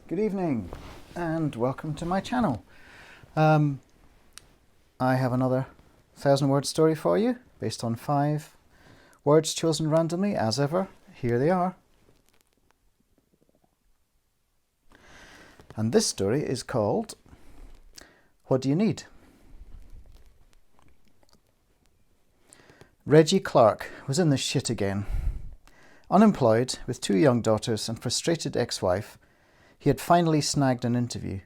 Good evening and welcome to my channel. I have another 1,000-word story for you based on 5 words chosen randomly as ever. Here they are. And this story is called What Do You Need? Reggie Clark was in the shit again. Unemployed, with 2 young daughters and frustrated ex-wife, he had finally snagged an interview.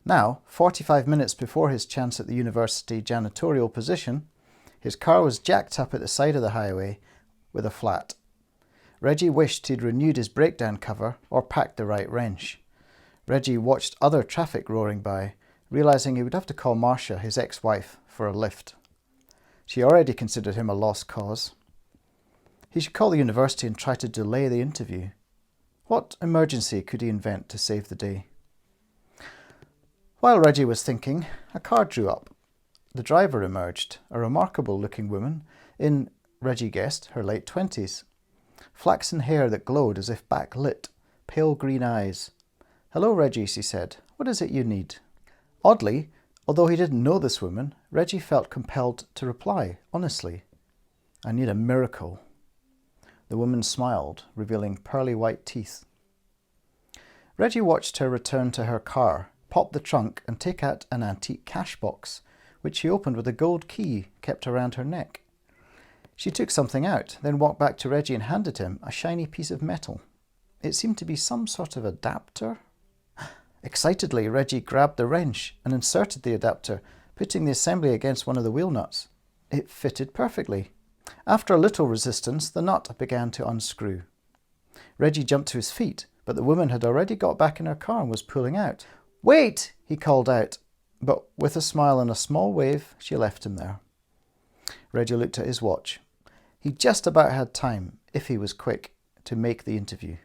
Now, 45 minutes before his chance at the university janitorial position, his car was jacked up at the side of the highway with a flat. Reggie wished he'd renewed his breakdown cover or packed the right wrench. Reggie watched other traffic roaring by, realising he would have to call Marcia, his ex-wife, for a lift. She already considered him a lost cause. He should call the university and try to delay the interview. What emergency could he invent to save the day? While Reggie was thinking, a car drew up. The driver emerged, a remarkable-looking woman in, Reggie guessed, her late 20s. Flaxen hair that glowed as if backlit, pale green eyes. "Hello, Reggie," she said. "What is it you need?" Oddly, although he didn't know this woman, Reggie felt compelled to reply, honestly. "I need a miracle." The woman smiled, revealing pearly white teeth. Reggie watched her return to her car, pop the trunk and take out an antique cash box, which she opened with a gold key kept around her neck. She took something out, then walked back to Reggie and handed him a shiny piece of metal. It seemed to be some sort of adapter. Excitedly, Reggie grabbed the wrench and inserted the adapter, putting the assembly against one of the wheel nuts. It fitted perfectly. After a little resistance, the nut began to unscrew. Reggie jumped to his feet, but the woman had already got back in her car and was pulling out. "Wait!" he called out, but with a smile and a small wave, she left him there. Reggie looked at his watch. He just about had time, if he was quick, to make the interview.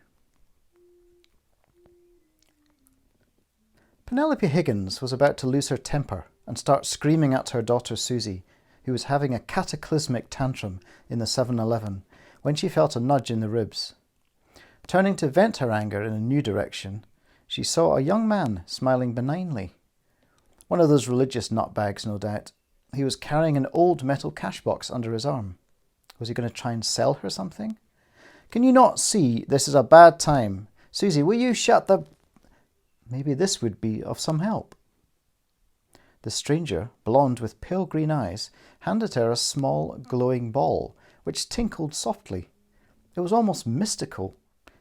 Penelope Higgins was about to lose her temper and start screaming at her daughter Susie, who was having a cataclysmic tantrum in the 7-Eleven, when she felt a nudge in the ribs. Turning to vent her anger in a new direction, she saw a young man smiling benignly. One of those religious nutbags, no doubt. He was carrying an old metal cash box under his arm. Was he going to try and sell her something? "Can you not see this is a bad time? Susie, will you shut the..." Maybe this would be of some help. The stranger, blonde with pale green eyes, handed her a small, glowing ball, which tinkled softly. It was almost mystical.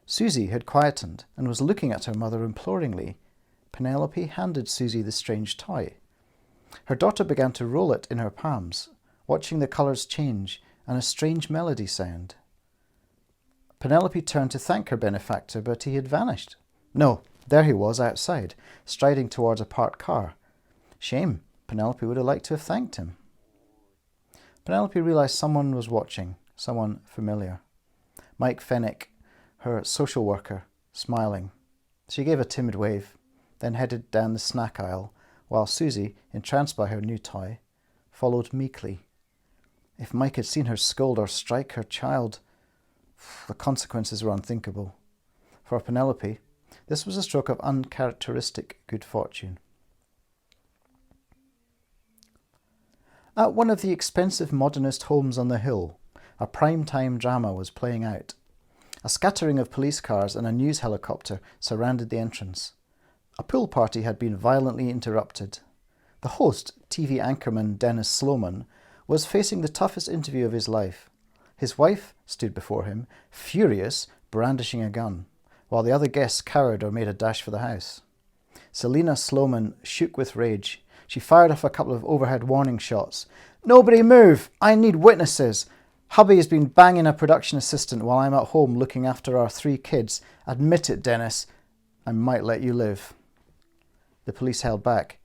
Susie had quietened and was looking at her mother imploringly. Penelope handed Susie the strange toy. Her daughter began to roll it in her palms, watching the colours change and a strange melody sound. Penelope turned to thank her benefactor, but he had vanished. No, there he was outside, striding towards a parked car. Shame. Penelope would have liked to have thanked him. Penelope realised someone was watching, someone familiar. Mike Fennick, her social worker, smiling. She gave a timid wave, then headed down the snack aisle, while Susie, entranced by her new toy, followed meekly. If Mike had seen her scold or strike her child, the consequences were unthinkable. For Penelope, this was a stroke of uncharacteristic good fortune. At one of the expensive modernist homes on the hill, a prime-time drama was playing out. A scattering of police cars and a news helicopter surrounded the entrance. A pool party had been violently interrupted. The host, TV anchorman Dennis Sloman, was facing the toughest interview of his life. His wife stood before him, furious, brandishing a gun, while the other guests cowered or made a dash for the house. Selena Sloman shook with rage. She fired off a couple of overhead warning shots. "Nobody move! I need witnesses! Hubby has been banging a production assistant while I'm at home looking after our 3 kids. Admit it, Dennis. I might let you live." The police held back.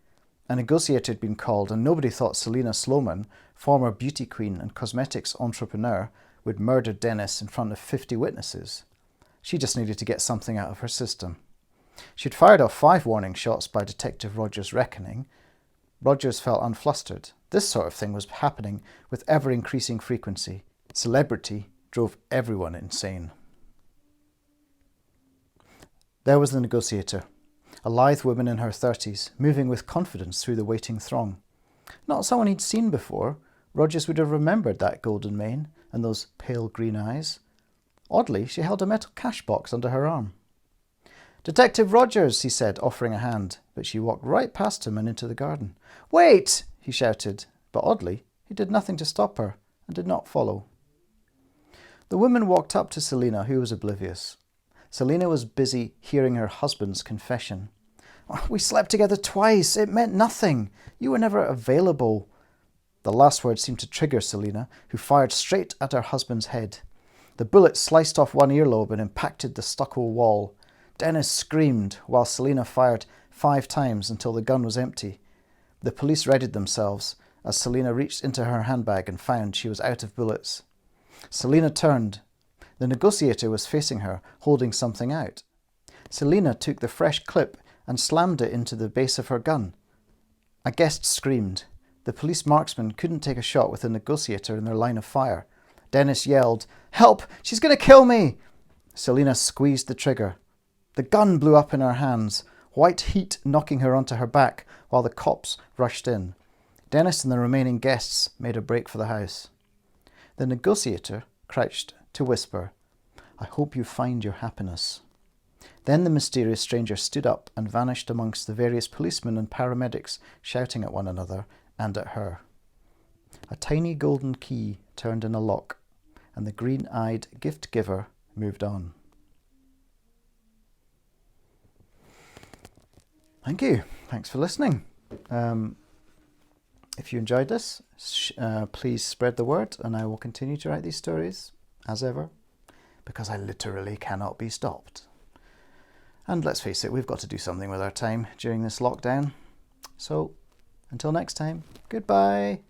A negotiator had been called, and nobody thought Selena Sloman, former beauty queen and cosmetics entrepreneur, would murder Dennis in front of 50 witnesses. She just needed to get something out of her system. She'd fired off 5 warning shots by Detective Rogers' reckoning. Rogers felt unflustered. This sort of thing was happening with ever-increasing frequency. Celebrity drove everyone insane. There was the negotiator, a lithe woman in her 30s, moving with confidence through the waiting throng. Not someone he'd seen before. Rogers would have remembered that golden mane and those pale green eyes. Oddly, she held a metal cash box under her arm. "Detective Rogers," he said, offering a hand, but she walked right past him and into the garden. "Wait!" he shouted, but oddly, he did nothing to stop her and did not follow. The woman walked up to Selina, who was oblivious. Selina was busy hearing her husband's confession. "We slept together twice. It meant nothing. You were never available." The last word seemed to trigger Selina, who fired straight at her husband's head. The bullet sliced off one earlobe and impacted the stucco wall. Dennis screamed while Selina fired 5 times until the gun was empty. The police readied themselves as Selina reached into her handbag and found she was out of bullets. Selina turned. The negotiator was facing her, holding something out. Selina took the fresh clip and slammed it into the base of her gun. A guest screamed. The police marksman couldn't take a shot with the negotiator in their line of fire. Dennis yelled, "Help! She's going to kill me!" Selina squeezed the trigger. The gun blew up in her hands, white heat knocking her onto her back while the cops rushed in. Dennis and the remaining guests made a break for the house. The negotiator crouched to whisper, "I hope you find your happiness." Then the mysterious stranger stood up and vanished amongst the various policemen and paramedics shouting at one another and at her. A tiny golden key turned in a lock, and the green-eyed gift-giver moved on. Thank you. Thanks for listening. If you enjoyed this, please spread the word, and I will continue to write these stories, as ever, because I literally cannot be stopped. And let's face it, we've got to do something with our time during this lockdown. So, until next time, goodbye.